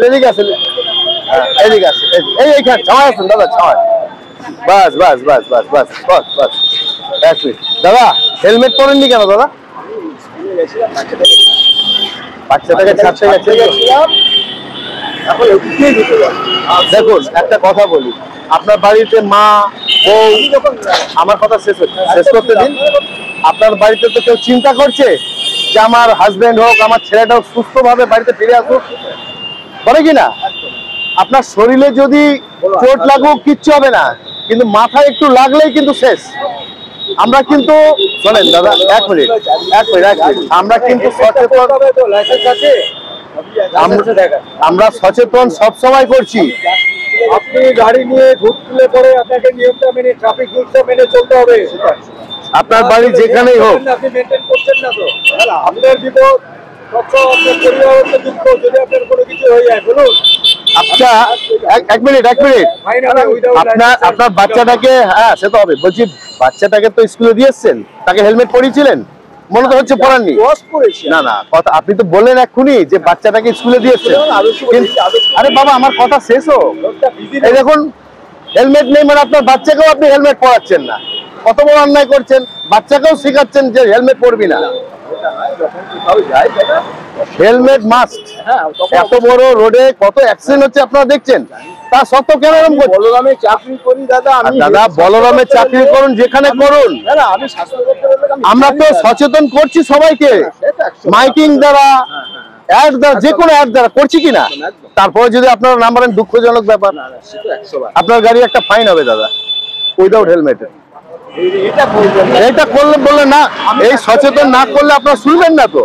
এদিকে আসেন, এদিকে আসেন, এইখানে ছাওয়া আসুন দাদা, ছাওয়া। বাস বাস বাস বাস বাস বাস বাস, এক মিনিট দাদা। হেলমেট পরেননি কেন দাদা? বাচ্চাটাকে ছাড়তে গেছিলাম। দেখুন একটা কথা বলি, আপনার বাড়িতে মা বউ, আমার কথা শেষ করতে দিন। আপনার বাড়িতে তো কেউ চিন্তা করছে যে আমার হাজবেন্ড হোক, আমার ছেলেটা হোক সুস্থভাবে বাড়িতে ফিরে আসুক, করে কিনা? আপনার শরীরে যদি চোট লাগুক কিচ্ছু হবে না, কিন্তু মাথায় একটু লাগলেই কিন্তু শেষ। আমরা কিন্তু শোনেন দাদা, এক মিনিট, আমরা কিন্তু সচেতন, আমরা সচেতন সবসময় করছি। আপনি গাড়ি নিয়ে ঘুরলে পরে আপনাকে নিয়মটা মেনে, ট্রাফিক রুলসটা মেনে চলতে হবে। আপনার বাড়ি যেখানেই হোক, আপনি মেনটেন করছেন না তো আপনার বিপদ, আপনার পরিবার দুঃখ যদি আপনার কোনো কিছু হয়ে যায় বলুন। আচ্ছা এক মিনিট, আপনার বাচ্চাটাকে, হ্যাঁ সে তো হবে, বলছি বাচ্চাটাকে তো স্কুলে দিয়ে এসছেন, তাকে হেলমেট পরিয়েছিলেন? মনে তো হচ্ছে পড়াননি। না না, কথা আপনি তো বললেন এক্ষুনি যে বাচ্চাটাকে স্কুলে দিয়ে এসছেন। আরে বাবা আমার কথা শেষ হোক। এই দেখুন হেলমেট নেই মানে আপনার বাচ্চাকেও আপনি হেলমেট পরাচ্ছেন না, কত বড় অন্যায় করছেন। বাচ্চাকেও শেখাচ্ছেন যে হেলমেট পরবি না। Helmet must. এত বড় রোডে কত অ্যাক্সিডেন্ট হচ্ছে আপনারা দেখছেন, তা সত্ত্বেও কেন এরকম করছেন? বলরামে চাকরি করি দাদা, দাদা বলরামে চাকরি করুন যেখানে করুন, আমি স্বাস্থ্য করতে আমরা তো সচেতন করছি সবাইকে, মাইকিং দ্বারা, অ্যাড দ্বারা, যে কোনো অ্যাড দ্বারা করছি কিনা। তারপরে যদি আপনারা না মানেন দুঃখজনক ব্যাপার, আপনার গাড়ি একটা ফাইন হবে দাদা উইদাউট হেলমেট। এটা করলে বললে না, এই সচেতন না করলে আপনারা শুনবেন না তো।